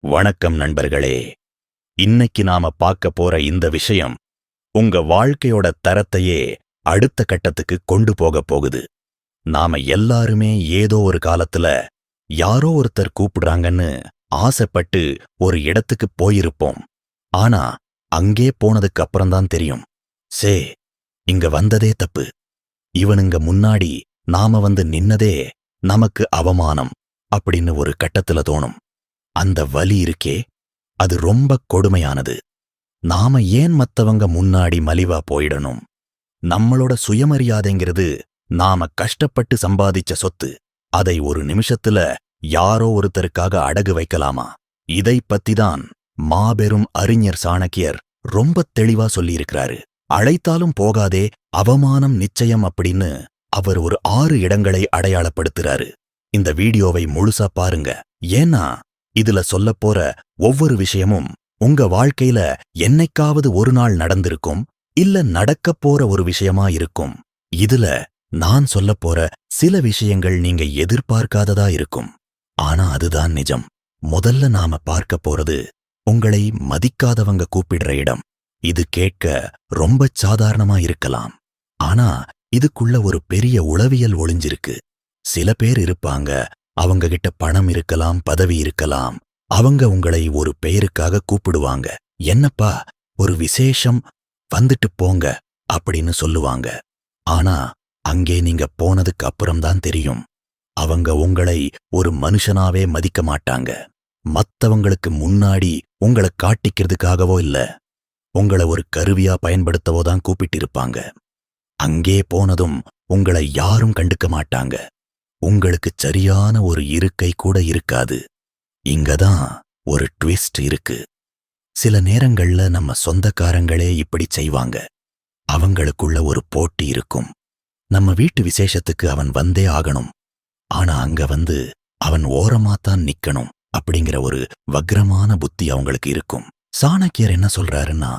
வணக்கம் நண்பர்களே. இன்னைக்கு நாம பார்க்க போற இந்த விஷயம் உங்க வாழ்க்கையோட தரத்தையே அடுத்த கட்டத்துக்கு கொண்டு போகுது. நாம எல்லாருமே ஏதோ ஒரு காலத்துல யாரோ ஒருத்தர் கூப்பிடுறாங்கன்னு ஆசைப்பட்டு ஒரு இடத்துக்கு போயிருப்போம். ஆனா அங்கே போனதுக்கு அப்புறம்தான் தெரியும், இங்க வந்ததே தப்பு. இவனுங்க முன்னாடி நாம வந்து நின்னதே நமக்கு அவமானம் அப்படின்னு ஒரு கட்டத்துல தோணும். அந்த வலி இருக்கே, அது ரொம்ப கொடுமையானது. நாம ஏன் மத்தவங்க முன்னாடி மலிவா போயிடணும்? நம்மளோட சுயமரியாதைங்கிறது நாம கஷ்டப்பட்டு சம்பாதிச்ச சொத்து. அதை ஒரு நிமிஷத்துல யாரோ ஒருத்தருக்காக அடகு வைக்கலாமா? இதை பத்திதான் மாபெரும் அறிஞர் சாணக்கியர் ரொம்ப தெளிவா சொல்லியிருக்கிறாரு. அழைத்தாலும் போகாதே, அவமானம் நிச்சயம் அப்படின்னு அவர் ஒரு 6 இடங்களை அடையாளப்படுத்துறாரு. இந்த வீடியோவை முழுசா பாருங்க. ஏன்னா இதுல சொல்லப்போற ஒவ்வொரு விஷயமும் உங்க வாழ்க்கையில என்னைக்காவது ஒரு நாள் நடந்திருக்கும், இல்ல நடக்கப் போற ஒரு விஷயமா இருக்கும். இதுல நான் சொல்லப்போற சில விஷயங்கள் நீங்க எதிர்பார்க்காததா இருக்கும். ஆனா அதுதான் நிஜம். முதல்ல நாம பார்க்க போறது உங்களை மதிக்காதவங்க கூப்பிடுற இடம். இது கேட்க ரொம்ப சாதாரணமா இருக்கலாம். ஆனா இதுக்குள்ள ஒரு பெரிய உளவியல் ஒளிஞ்சிருக்கு. சில பேர் இருப்பாங்க, அவங்க கிட்ட பணம் இருக்கலாம், பதவி இருக்கலாம். அவங்க உங்களை ஒரு பெயருக்காக கூப்பிடுவாங்க. என்னப்பா ஒரு விசேஷம், வந்துட்டு போங்க அப்படின்னு சொல்லுவாங்க. ஆனா அங்கே நீங்க போனதுக்கு அப்புறம்தான் தெரியும், அவங்க உங்களை ஒரு மனுஷனாவே மதிக்க மாட்டாங்க. மத்தவங்களுக்கு முன்னாடி உங்களை காட்டிக்கிறதுக்காகவோ இல்ல, உங்களை ஒரு கருவியா பயன்படுத்தவோ தான் கூப்பிட்டிருப்பாங்க. அங்கே போனதும் உங்களை யாரும் கண்டுக்க மாட்டாங்க. உங்களுக்கு சரியான ஒரு இருக்கை கூட இருக்காது. இங்கதான் ஒரு ட்விஸ்ட் இருக்கு. சில நேரங்கள்ல நம்ம சொந்தக்காரங்களே இப்படி செய்வாங்க. அவங்களுக்குள்ள ஒரு போட்டி இருக்கும். நம்ம வீட்டு விசேஷத்துக்கு அவன் வந்தே ஆகணும், ஆனா அங்க வந்து அவன் ஓரமாத்தான் நிக்கணும் அப்படிங்கிற ஒரு வக்ரமான புத்தி அவங்களுக்கு இருக்கும். சாணக்கியர் என்ன சொல்றாருன்னா,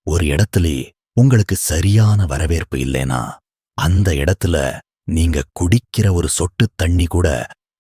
ஒரு இடத்திலே உங்களுக்கு சரியான வரவேற்பு இல்லைனா அந்த இடத்துல நீங்க குடிக்கிற ஒரு சொட்டு தண்ணி கூட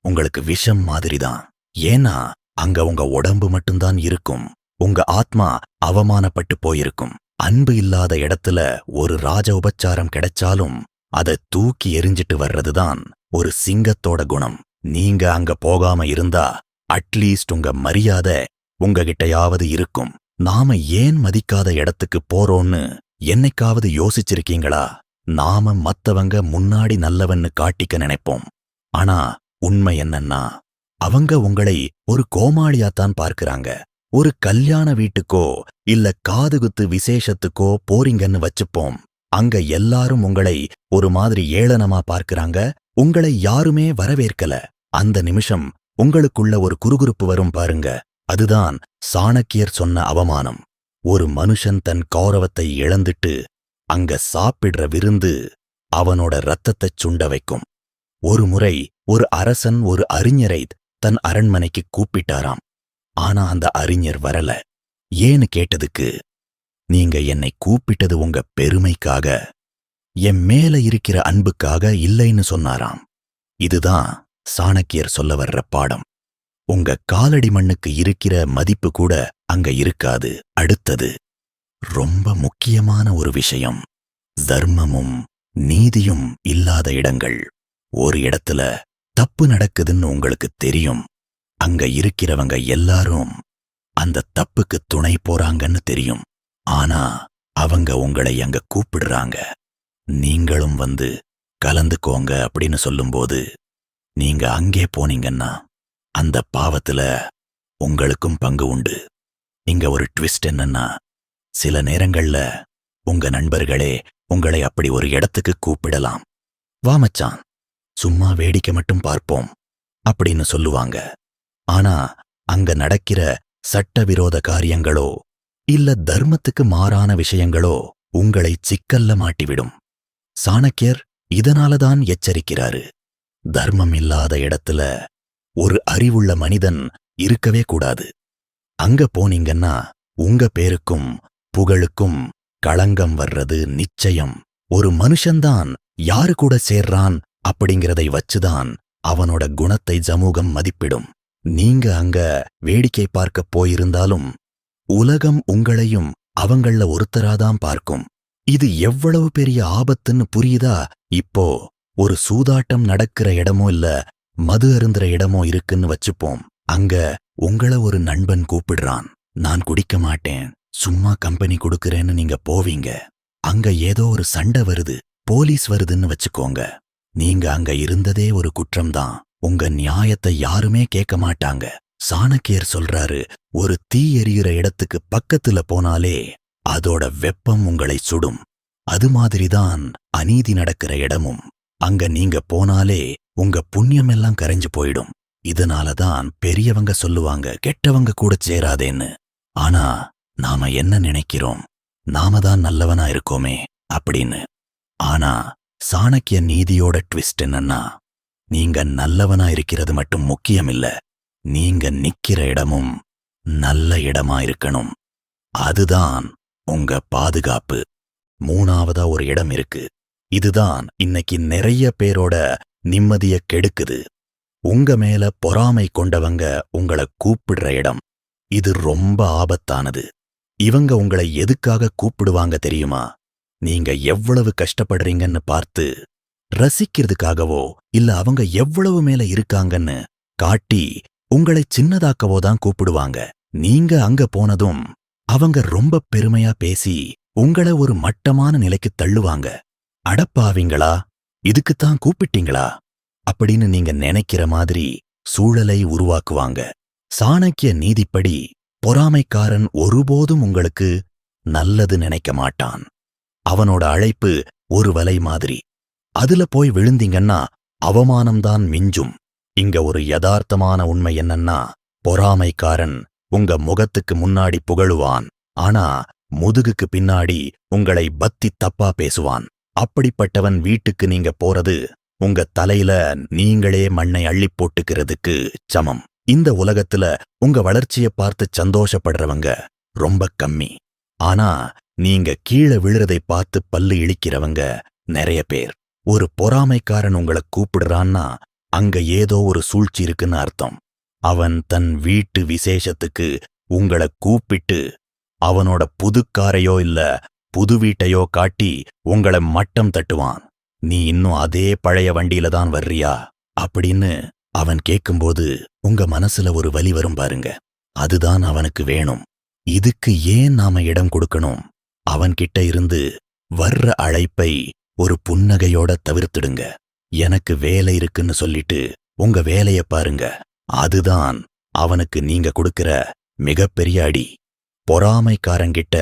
உங்களுக்கு விஷம் மாதிரிதான். ஏன்னா அங்க உங்க உடம்பு மட்டும்தான் இருக்கும், உங்க ஆத்மா அவமானப்பட்டு போயிருக்கும். அன்பு இல்லாத இடத்துல ஒரு ராஜ உபச்சாரம் கிடைச்சாலும் அதை தூக்கி எறிஞ்சிட்டு வர்றதுதான் ஒரு சிங்கத்தோட குணம். நீங்க அங்க போகாம இருந்தா அட்லீஸ்ட் உங்க மரியாதை உங்ககிட்டயாவது இருக்கும். நாம ஏன் மதிக்காத இடத்துக்கு போறோம்னு என்னைக்காவது யோசிச்சிருக்கீங்களா? நாம மத்தவங்க முன்னாடி நல்லவன்னு காட்டிக்க நினைப்போம். ஆனா உண்மை என்னன்னா, அவங்க உங்களை ஒரு கோமாளியாத்தான் பார்க்கறாங்க. ஒரு கல்யாண வீட்டுக்கோ இல்ல காதுகுத்து விசேஷத்துக்கோ போறீங்கன்னு வச்சுப்போம். அங்க எல்லாரும் உங்களை ஒரு மாதிரி ஏளனமா பார்க்கறாங்க. உங்களை யாருமே வரவேற்கல. அந்த நிமிஷம் உங்களுக்குள்ள ஒரு குறுகுறுப்பு வரும் பாருங்க. அதுதான் சாணக்கியர் சொன்ன அவமானம். ஒரு மனுஷன் தன் கௌரவத்தை இழந்துட்டு அங்க சாப்பிடுற விருந்து அவனோட ரத்தத்தைச் சுண்ட வைக்கும். ஒரு முறை ஒரு அரசன் ஒரு அறிஞரை தன் அரண்மனைக்கு கூப்பிட்டாராம். ஆனா அந்த அறிஞர் வரல. ஏன்னு கேட்டதுக்கு, நீங்க என்னை கூப்பிட்டது உங்க பெருமைக்காக, என் மேல இருக்கிற அன்புக்காக இல்லைன்னு சொன்னாராம். இதுதான் சாணக்கியர் சொல்ல வர்ற பாடம். உங்க காலடி மண்ணுக்கு இருக்கிற மதிப்பு கூட அங்க இருக்காது. அடுத்தது ரொம்ப முக்கியமான ஒரு விஷயம், தர்மமும் நீதியும் இல்லாத இடங்கள். ஒரு இடத்துல தப்பு நடக்குதுன்னு உங்களுக்கு தெரியும். அங்க இருக்கிறவங்க எல்லாரும் அந்த தப்புக்கு துணை போறாங்கன்னு தெரியும். ஆனா அவங்க உங்களை அங்க கூப்பிடுறாங்க. நீங்களும் வந்து கலந்துக்கோங்க அப்படின்னு சொல்லும்போது நீங்க அங்கே போனீங்கன்னா அந்த பாவத்துல உங்களுக்கும் பங்கு உண்டு. இங்க ஒரு ட்விஸ்ட் என்னன்னா, சில நேரங்கள்ல உங்க நண்பர்களே உங்களை அப்படி ஒரு இடத்துக்கு கூப்பிடலாம். வா மச்சான், சும்மா வேடிக்கை மட்டும் பார்ப்போம் அப்படின்னு சொல்லுவாங்க. ஆனா அங்க நடக்கிற சட்டவிரோத காரியங்களோ இல்ல தர்மத்துக்கு மாறான விஷயங்களோ உங்களை சிக்கல்ல மாட்டிவிடும். சாணக்கியர் இதனாலதான் எச்சரிக்கிறாரு, தர்மம் இல்லாத இடத்துல ஒரு அறிவுள்ள மனிதன் இருக்கவே கூடாது. அங்க போனீங்கன்னா உங்க பேருக்கும் புகழுக்கும் களங்கம் வர்றது நிச்சயம். ஒரு மனுஷன்தான் யாரு கூட சேர்றான் அப்படிங்கிறதை வச்சுதான் அவனோட குணத்தை சமூகம் மதிப்பிடும். நீங்க அங்க வேடிக்கை பார்க்க போயிருந்தாலும் உலகம் உங்களையும் அவங்கள ஒருத்தராதான் பார்க்கும். இது எவ்வளவு பெரிய ஆபத்துன்னு புரியுதா? இப்போ ஒரு சூதாட்டம் நடக்கிற இடமோ இல்ல மது அருந்துற இடமோ இருக்குன்னு வச்சுப்போம். அங்க உங்கள ஒரு நண்பன் கூப்பிடுறான். நான் குடிக்க மாட்டேன், சும்மா கம்பெனி கொடுக்கறேன்னு நீங்க போவீங்க. அங்க ஏதோ ஒரு சண்டை வருது, போலீஸ் வருதுன்னு வச்சுக்கோங்க. நீங்க அங்க இருந்ததே ஒரு குற்றம்தான். உங்க நியாயத்தை யாருமே கேட்க மாட்டாங்க. சாணக்கியர் சொல்றாரு, ஒரு தீ எரியுற இடத்துக்கு பக்கத்துல போனாலே அதோட வெப்பம் உங்களை சுடும். அது மாதிரிதான் அநீதி நடக்கிற இடமும். அங்க நீங்க போனாலே உங்க புண்ணியமெல்லாம் கரைஞ்சு போயிடும். இதனாலதான் பெரியவங்க சொல்லுவாங்க, கெட்டவங்க கூட சேராதேன்னு. ஆனா நாம என்ன நினைக்கிறோம்? நாம தான் நல்லவனா இருக்கோமே அப்படின்னு. ஆனா சாணக்கிய நீதியோட ட்விஸ்ட் என்னன்னா, நீங்க நல்லவனா இருக்கிறது மட்டும் முக்கியமில்ல, நீங்க நிக்கிற இடமும் நல்ல இடமா இருக்கணும். அதுதான் உங்க பாதுகாப்பு. மூணாவதா ஒரு இடம் இருக்கு. இதுதான் இன்னைக்கு நிறைய பேரோட நிம்மதிய கெடுக்குது. உங்க மேல பொறாமை கொண்டவங்க உங்களை கூப்பிடுற இடம். இது ரொம்ப ஆபத்தானது. இவங்க உங்களை எதுக்காக கூப்பிடுவாங்க தெரியுமா? நீங்க எவ்வளவு கஷ்டப்படுறீங்கன்னு பார்த்து ரசிக்கிறதுக்காகவோ இல்ல அவங்க எவ்வளவு மேல இருக்காங்கன்னு காட்டி உங்களை சின்னதாக்கவோ தான் கூப்பிடுவாங்க. நீங்க அங்க போனதும் அவங்க ரொம்ப பெருமையா பேசி உங்கள ஒரு மட்டமான நிலைக்கு தள்ளுவாங்க. அடப்பாவீங்களா, இதுக்குத்தான் கூப்பிட்டீங்களா அப்படின்னு நீங்க நினைக்கிற மாதிரி சூழலை உருவாக்குவாங்க. சாணக்கிய நீதிப்படி பொறாமைக்காரன் ஒருபோதும் உங்களுக்கு நல்லது நினைக்க மாட்டான். அவனோட அழைப்பு ஒரு வலை மாதிரி. அதுல போய் விழுந்தீங்கன்னா அவமானம்தான் மிஞ்சும். இங்க ஒரு யதார்த்தமான உண்மை என்னன்னா, பொறாமைக்காரன் உங்க முகத்துக்கு முன்னாடி புகழுவான், ஆனா முதுகுக்கு பின்னாடி உங்களை பத்தி தப்பா பேசுவான். அப்படிப்பட்டவன் வீட்டுக்கு நீங்க போறது உங்க தலையில நீங்களே மண்ணை அள்ளி போட்டுக்கிறதுக்கு சமம். இந்த உலகத்துல உங்க வளர்ச்சிய பார்த்து சந்தோஷப்படுறவங்க ரொம்ப கம்மி. ஆனா நீங்க கீழே விழுறதை பார்த்து பல்லு இழிக்கிறவங்க நிறைய பேர். ஒரு பொறாமைக்காரன் உங்களை கூப்பிடுறான்னா அங்க ஏதோ ஒரு சூழ்ச்சி இருக்குன்னு அர்த்தம். அவன் தன் வீட்டு விசேஷத்துக்கு உங்களை கூப்பிட்டு அவனோட புதுக்காரையோ இல்ல புது வீட்டையோ காட்டி உங்களை மட்டம் தட்டுவான். நீ இன்னும் அதே பழைய வண்டியில தான் வர்றியா அப்படின்னு அவன் கேட்கும்போது உங்க மனசுல ஒரு வலி வரும் பாருங்க. அதுதான் அவனுக்கு வேணும். இதுக்கு ஏன் நாம இடம் கொடுக்கணும்? அவன்கிட்ட இருந்து வர்ற அழைப்பை ஒரு புன்னகையோட தவிர்த்துடுங்க. எனக்கு வேலை இருக்குன்னு சொல்லிட்டு உங்க வேலைய பாருங்க. அதுதான் அவனுக்கு நீங்க கொடுக்கிற மிகப்பெரிய அடி. பொறாமைக்காரங்கிட்ட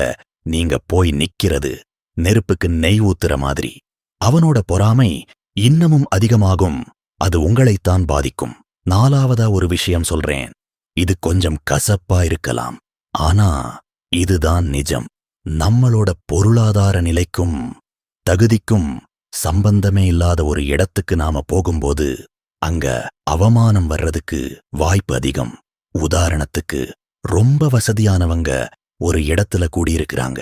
நீங்க போய் நிக்கிறது நெருப்புக்கு நெய் ஊத்துற மாதிரி. அவனோட பொறாமை இன்னமும் அதிகமாகும். அது உங்களைத்தான் பாதிக்கும். நாலாவதா ஒரு விஷயம் சொல்றேன். இது கொஞ்சம் கசப்பா இருக்கலாம், ஆனா இதுதான் நிஜம். நம்மளோட பொருளாதார நிலைக்கும் தகுதிக்கும் சம்பந்தமே இல்லாத ஒரு இடத்துக்கு நாம போகும்போது அங்க அவமானம் வர்றதுக்கு வாய்ப்பு அதிகம். உதாரணத்துக்கு, ரொம்ப வசதியானவங்க ஒரு இடத்துல கூடியிருக்கிறாங்க.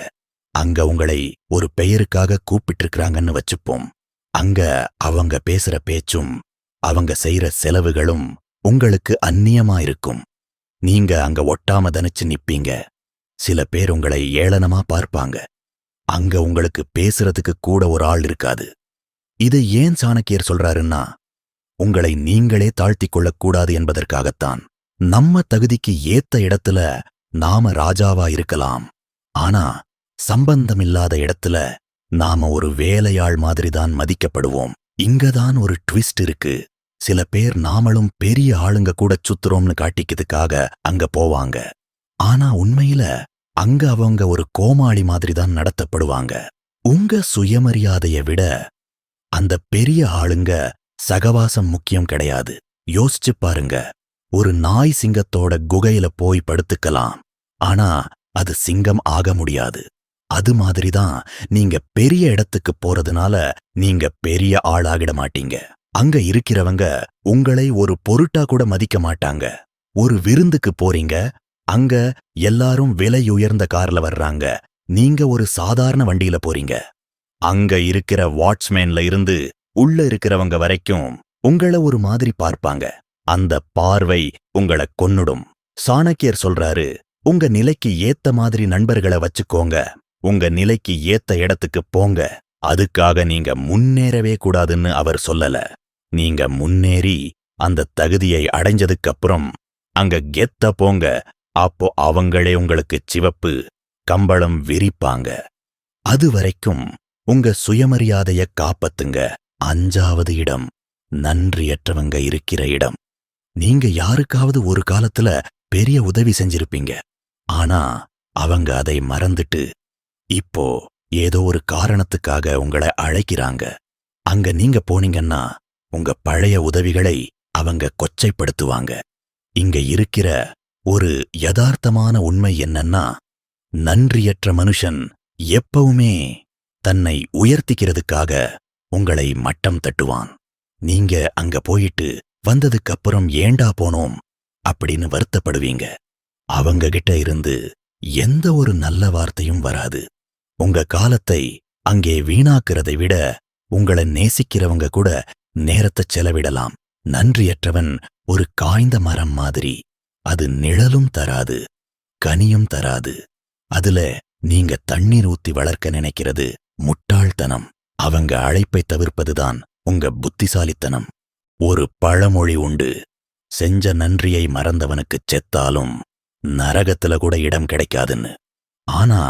அங்க உங்களை ஒரு பெயருக்காக கூப்பிட்டிருக்கிறாங்கன்னு வச்சுப்போம். அங்க அவங்க பேசுற பேச்சும் அவங்க செய்யற செலவுகளும் உங்களுக்கு அந்நியமா இருக்கும். நீங்க அங்க ஒட்டாம தனிச்சு நிப்பீங்க. சில பேர் உங்களை ஏளனமா பார்ப்பாங்க. அங்க உங்களுக்கு பேசுறதுக்கு கூட ஒரு ஆள் இருக்காது. இதை ஏன் சாணக்கியர் சொல்றாருன்னா, உங்களை நீங்களே தாழ்த்திக் கொள்ளக்கூடாது என்பதற்காகத்தான். நம்ம தகுதிக்கு ஏத்த இடத்துல நாம ராஜாவா இருக்கலாம், ஆனா சம்பந்தமில்லாத இடத்துல நாம ஒரு வேலையாள் மாதிரிதான் மதிக்கப்படுவோம். இங்கதான் ஒரு ட்விஸ்ட் இருக்கு. சில பேர் நாமளும் பெரிய ஆளுங்க கூட சுத்துறோம்னு காட்டிக்கிறதுக்காக அங்க போவாங்க. ஆனா உண்மையில அங்க அவங்க ஒரு கோமாளி மாதிரிதான் நடத்தப்படுவாங்க. உங்க சுயமரியாதைய விட அந்த பெரிய ஆளுங்க சகவாசம் முக்கியம் கிடையாது. யோசிச்சு பாருங்க. ஒரு நாய் சிங்கத்தோட குகையில போய் படுத்துக்கலாம், ஆனா அது சிங்கம் ஆக முடியாது. அது மாதிரிதான் நீங்க பெரிய இடத்துக்கு போறதுனால நீங்க பெரிய ஆளாகிட மாட்டீங்க. அங்க இருக்கிறவங்க உங்களை ஒரு பொருட்டா கூட மதிக்க மாட்டாங்க. ஒரு விருந்துக்கு போறீங்க, அங்க எல்லாரும் விலை உயர்ந்த கார்ல வர்றாங்க, நீங்க ஒரு சாதாரண வண்டியில போறீங்க. அங்க இருக்கிற வாட்ச்மேன்ல இருந்து உள்ள இருக்கிறவங்க வரைக்கும் உங்கள ஒரு மாதிரி பார்ப்பாங்க. அந்த பார்வை உங்கள கொன்னுடும். சாணக்கியர் சொல்றாரு, உங்க நிலைக்கு ஏத்த மாதிரி நண்பர்களை வச்சுக்கோங்க. உங்க நிலைக்கு ஏத்த இடத்துக்கு போங்க. அதுக்காக நீங்க முன்னேறவே கூடாதுன்னு அவர் சொல்லல. நீங்க முன்னேறி அந்த தகுதியை அடைஞ்சதுக்கு அப்புறம் அங்க கெத்த போங்க. அப்போ அவங்களே உங்களுக்கு சிவப்பு கம்பளம் விரிப்பாங்க. அது வரைக்கும் உங்க சுயமரியாதைய காப்பத்துங்க. 5வது இடம், நன்றியற்றவங்க இருக்கிற இடம். நீங்க யாருக்காவது ஒரு காலத்துல பெரிய உதவி செஞ்சிருப்பீங்க. ஆனா அவங்க அதை மறந்துட்டு இப்போ ஏதோ ஒரு காரணத்துக்காக உங்களை அழைக்கிறாங்க. அங்க நீங்க போனீங்கன்னா உங்க பழைய உதவிகளை அவங்க கொச்சைப்படுத்துவாங்க. இங்க இருக்கிற ஒரு யதார்த்தமான உண்மை என்னன்னா, நன்றியற்ற மனுஷன் எப்பவுமே தன்னை உயர்த்திக்கிறதுக்காக உங்களை மட்டம் தட்டுவான். நீங்க அங்க போயிட்டு வந்ததுக்கு அப்புறம் ஏண்டா போனோம் அப்படின்னு வருத்தப்படுவீங்க. அவங்க கிட்ட இருந்து எந்த ஒரு நல்ல வார்த்தையும் வராது. உங்க காலத்தை அங்கே வீணாக்குறதை விட உங்களை நேசிக்கிறவங்க கூட நேரத்தை செலவிடலாம். நன்றியற்றவன் ஒரு காய்ந்த மரம் மாதிரி. அது நிழலும் தராது, கனியும் தராது. அதுல நீங்க தண்ணீர் ஊத்தி வளர்க்க நினைக்கிறது முட்டாள்தனம். அவங்க அழைப்பை தவிர்ப்பதுதான் உங்க புத்திசாலித்தனம். ஒரு பழமொழி உண்டு, செஞ்ச நன்றியை மறந்தவனுக்கு செத்தாலும் நரகத்துல கூட இடம் கிடைக்காதுன்னு. ஆனா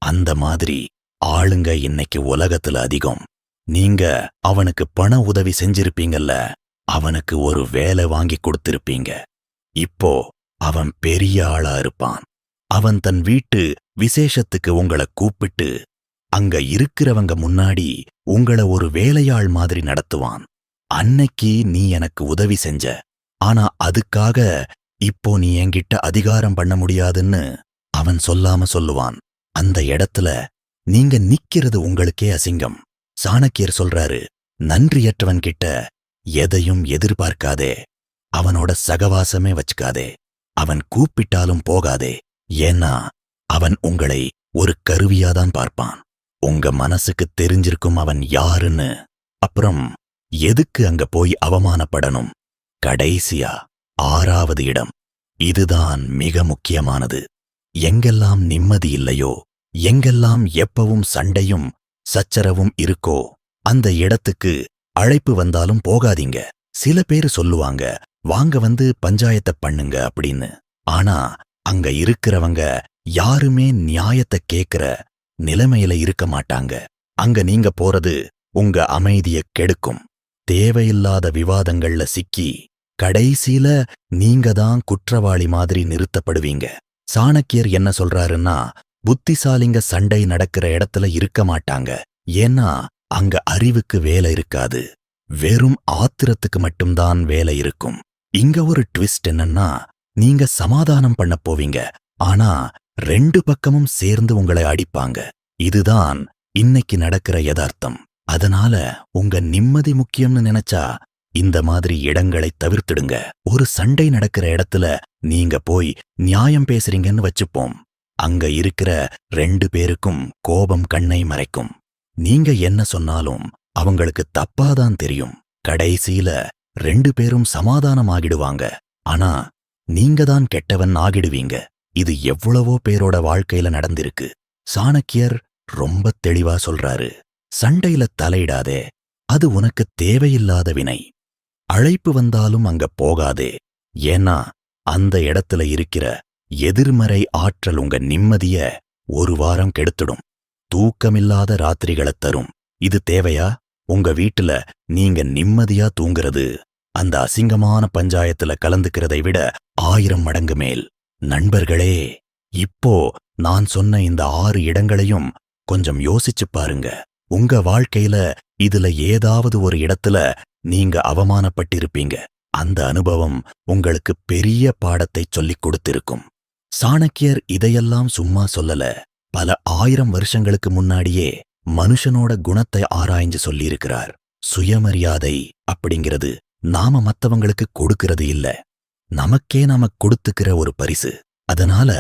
அந்த மாதிரி ஆளுங்க இன்னைக்கு உலகத்துல அதிகம். நீங்க அவனுக்கு பண உதவி செஞ்சிருப்பீங்கல்ல, அவனுக்கு ஒரு வேலை வாங்கி கொடுத்திருப்பீங்க. இப்போ அவன் பெரிய ஆளா இருப்பான். அவன் தன் வீட்டு விசேஷத்துக்கு உங்களை கூப்பிட்டு அங்க இருக்கிறவங்க முன்னாடி உங்களை ஒரு வேலையாள் மாதிரி நடத்துவான். அன்னைக்கு நீ எனக்கு உதவி செஞ்ச, ஆனா அதுக்காக இப்போ நீ என்கிட்ட அதிகாரம் பண்ண முடியாதுன்னு அவன் சொல்லாம சொல்லுவான். அந்த இடத்துல நீங்க நிக்கிறது உங்களுக்கே அசிங்கம். சாணக்கியர் சொல்றாரு, நன்றியற்றவன் கிட்ட எதையும் எதிர்பார்க்காதே. அவனோட சகவாசமே வச்சுக்காதே. அவன் கூப்பிட்டாலும் போகாதே. ஏன்னா அவன் உங்களை ஒரு கருவியாதான் பார்ப்பான். உங்க மனசுக்கு தெரிஞ்சிருக்கும் அவன் யாருன்னு. அப்புறம் எதுக்கு அங்க போய் அவமானப்படணும்? கடைசியா 6வது இடம். இதுதான் மிக முக்கியமானது. எங்கெல்லாம் நிம்மதி இல்லையோ, எங்கெல்லாம் எப்பவும் சண்டையும் சச்சரவும் இருக்கோ, அந்த இடத்துக்கு அழைப்பு வந்தாலும் போகாதீங்க. சில பேரு சொல்லுவாங்க, வாங்க வந்து பஞ்சாயத்தை பண்ணுங்க அப்படின்னு. ஆனா அங்க இருக்கிறவங்க யாருமே நியாயத்தை கேக்குற நிலைமையில இருக்க மாட்டாங்க. அங்க நீங்க போறது உங்க அமைதிய கெடுக்கும். தேவையில்லாத விவாதங்கள்ல சிக்கி கடைசியில நீங்க தான் குற்றவாளி மாதிரி நிறுத்தப்படுவீங்க. சாணக்கியர் என்ன சொல்றாருன்னா, புத்திசாலிங்க சண்டை நடக்கிற இடத்துல இருக்க மாட்டாங்க. ஏன்னா அங்க அறிவுக்கு வேலை இருக்காது, வெறும் ஆத்திரத்துக்கு மட்டும்தான் வேலை இருக்கும். இங்க ஒரு ட்விஸ்ட் என்னன்னா, நீங்க சமாதானம் பண்ண போவீங்க, ஆனா 2 பக்கமும் சேர்ந்து உங்களை அடிப்பாங்க. இதுதான் இன்னைக்கு நடக்கிற யதார்த்தம். அதனால உங்க நிம்மதி முக்கியம்னு நினைச்சா இந்த மாதிரி இடங்களை தவிர்த்திடுங்க. ஒரு சண்டை நடக்கிற இடத்துல நீங்க போய் நியாயம் பேசுறீங்கன்னு வச்சுப்போம். அங்க இருக்கிற 2 பேருக்கும் கோபம் கண்ணை மறைக்கும். நீங்க என்ன சொன்னாலும் அவங்களுக்கு தப்பாதான் தெரியும். கடைசியில 2 பேரும் சமாதானம் ஆகிடுவாங்க. ஆனா நீங்க தான் கெட்டவன் ஆகிடுவீங்க. இது எவ்வளவோ பேரோட வாழ்க்கையில நடந்திருக்கு. சாணக்கியர் ரொம்ப தெளிவா சொல்றாரு, சண்டையில தலையிடாதே, அது உனக்கு தேவையில்லாத வினை. அழைப்பு வந்தாலும் அங்க போகாதே. ஏன்னா அந்த இடத்துல இருக்கிற எதிர்மறை ஆற்றல் உங்க நிம்மதிய 1 வாரம் கெடுத்துடும். தூக்கமில்லாத ராத்திரிகளை தரும். இது தேவையா? உங்க வீட்டுல நீங்க நிம்மதியா தூங்குறது அந்த அசிங்கமான பஞ்சாயத்துல கலந்துக்கிறதை விட 1000 மடங்கு மேல். நண்பர்களே, இப்போ நான் சொன்ன இந்த 6 இடங்களையும் கொஞ்சம் யோசிச்சு பாருங்க. உங்க வாழ்க்கையில இதுல ஏதாவது ஒரு இடத்துல நீங்க அவமானப்பட்டிருப்பீங்க. அந்த அனுபவம் உங்களுக்கு பெரிய பாடத்தை சொல்லிக் கொடுத்திருக்கும். சாணக்கியர் இதையெல்லாம் சும்மா சொல்லல. பல 1000 வருஷங்களுக்கு முன்னாடியே மனுஷனோட குணத்தை ஆராய்ஞ்சு சொல்லியிருக்கிறார். சுயமரியாதை அப்படிங்கிறது நாம மத்தவங்களுக்கு கொடுக்கிறது இல்ல, நமக்கே நாம கொடுத்துக்கிற ஒரு பரிசு. அதனால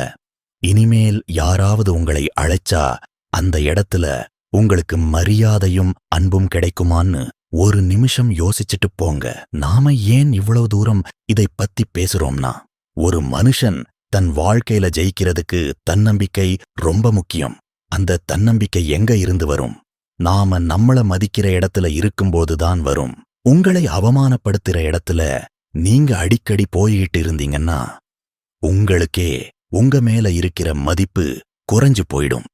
இனிமேல் யாராவது உங்களை அழைச்சா அந்த இடத்துல உங்களுக்கு மரியாதையும் அன்பும் கிடைக்குமான்னு ஒரு நிமிஷம் யோசிச்சுட்டு போங்க. நாம ஏன் இவ்வளவு தூரம் இதை பத்தி பேசுறோம்னா, ஒரு மனுஷன் தன் வாழ்க்கையில ஜெயிக்கிறதுக்கு தன்னம்பிக்கை ரொம்ப முக்கியம். அந்த தன்னம்பிக்கை எங்க இருந்து வரும்? நாம நம்மள மதிக்கிற இடத்துல இருக்கும்போதுதான் வரும். உங்களை அவமானப்படுத்துற இடத்துல நீங்க அடிக்கடி போயிட்டு இருந்தீங்கன்னா உங்களுக்கே உங்க மேல இருக்கிற மதிப்பு குறைஞ்சு போயிடும்.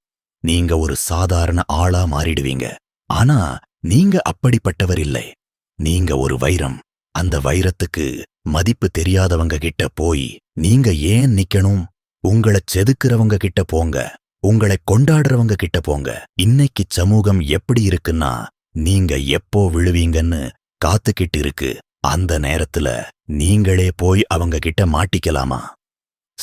நீங்க ஒரு சாதாரண ஆளா மாறிடுவீங்க. ஆனா நீங்க அப்படிப்பட்டவர் இல்லை. நீங்க ஒரு வைரம். அந்த வைரத்துக்கு மதிப்பு தெரியாதவங்க கிட்ட போய் நீங்க ஏன் நிக்கணும்? உங்களை செதுக்குறவங்க கிட்ட போங்க. உங்களை கொண்டாடுறவங்க கிட்ட போங்க. இன்னைக்கு சமூகம் எப்படி இருக்குன்னா, நீங்க எப்போ விழுவீங்கன்னு காத்துக்கிட்டு இருக்கு. அந்த நேரத்துல நீங்களே போய் அவங்க கிட்ட மாட்டிக்கலாமா?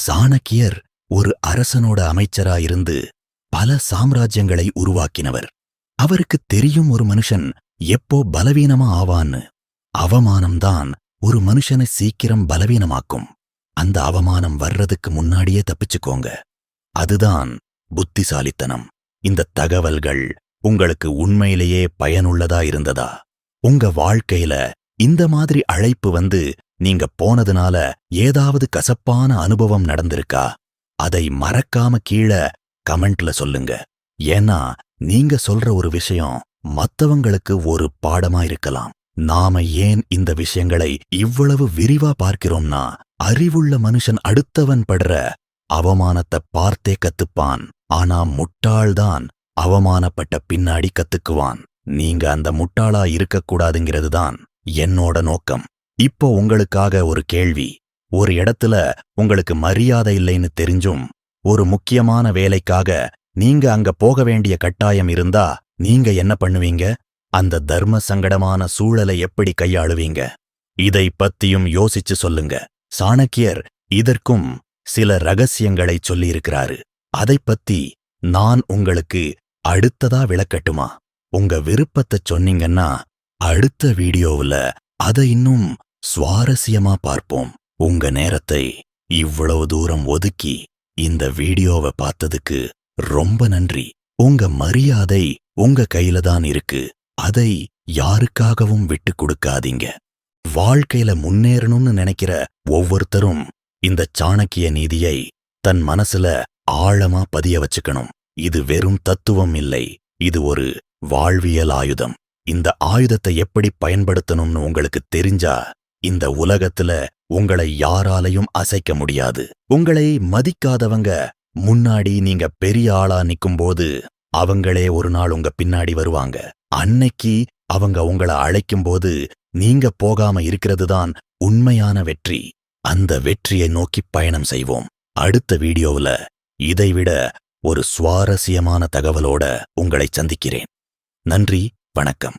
சாணக்கியர் ஒரு அரசனோட அமைச்சரா இருந்து பல சாம்ராஜ்யங்களை உருவாக்கினவர். அவருக்கு தெரியும் ஒரு மனுஷன் எப்போ பலவீனமா ஆவான்னு. அவமானம்தான் ஒரு மனுஷனை சீக்கிரம் பலவீனமாக்கும். அந்த அவமானம் வர்றதுக்கு முன்னாடியே தப்பிச்சுக்கோங்க. அதுதான் புத்திசாலித்தனம். இந்த தகவல்கள் உங்களுக்கு உண்மையிலேயே பயனுள்ளதா இருந்ததா? உங்க வாழ்க்கையில இந்த மாதிரி அழைப்பு வந்து நீங்க போனதுனால ஏதாவது கசப்பான அனுபவம் நடந்திருக்கா? அதை மறக்காம கீழே கமெண்ட்ல சொல்லுங்க. ஏன்னா நீங்க சொல்ற ஒரு விஷயம் மத்தவங்களுக்கு ஒரு பாடமா இருக்கலாம். நாம ஏன் இந்த விஷயங்களை இவ்வளவு விரிவா பார்க்கிறோம்னா, அறிவுள்ள மனுஷன் அடுத்தவன் படுற அவமானத்தை பார்த்தே கத்துப்பான். ஆனா முட்டாள்தான் அவமானப்பட்ட பின்னாடி கத்துக்குவான். நீங்க அந்த முட்டாளா இருக்கக்கூடாதுங்கிறதுதான் என்னோட நோக்கம். இப்போ உங்களுக்காக ஒரு கேள்வி. ஒரு இடத்துல உங்களுக்கு மரியாதை இல்லைன்னு தெரிஞ்சும் ஒரு முக்கியமான வேலைக்காக நீங்க அங்க போக வேண்டிய கட்டாயம் இருந்தா நீங்க என்ன பண்ணுவீங்க? அந்த தர்ம சங்கடமான சூழலை எப்படி கையாளுவீங்க? இதை பத்தியும் யோசிச்சு சொல்லுங்க. சாணக்கியர் இதற்கும் சில ரகசியங்களை சொல்லியிருக்கிறாரு. அதைப் பத்தி நான் உங்களுக்கு அடுத்ததா விளக்கட்டுமா? உங்க விருப்பத்தைச் சொன்னீங்கன்னா அடுத்த வீடியோவுல அதை இன்னும் சுவாரஸ்யமா பார்ப்போம். உங்க நேரத்தை இவ்வளவு தூரம் ஒதுக்கி இந்த வீடியோவை பார்த்ததுக்கு ரொம்ப நன்றி. உங்க மரியாதை உங்க கையில தான் இருக்கு. அதை யாருக்காகவும் விட்டு கொடுக்காதீங்க. வாழ்க்கையில முன்னேறணும்னு நினைக்கிற ஒவ்வொருத்தரும் இந்த சாணக்கிய நீதியை தன் மனசுல ஆழமா பதிய வச்சுக்கணும். இது வெறும் தத்துவம் இல்லை, இது ஒரு வாழ்வியல் ஆயுதம். இந்த ஆயுதத்தை எப்படி பயன்படுத்தணும்னு உங்களுக்கு தெரிஞ்சா இந்த உலகத்துல உங்களை யாராலையும் அசைக்க முடியாது. உங்களை மதிக்காதவங்க முன்னாடி நீங்க பெரிய ஆளா நிக்கும்போது அவங்களே ஒரு நாள் உங்க பின்னாடி வருவாங்க. அன்னைக்கு அவங்க உங்களை அழைக்கும்போது நீங்க போகாம இருக்கிறதுதான் உண்மையான வெற்றி. அந்த வெற்றியை நோக்கி பயணம் செய்வோம். அடுத்த வீடியோவுல இதைவிட ஒரு சுவாரஸ்யமான தகவலோட உங்களை சந்திக்கிறேன். நன்றி, வணக்கம்.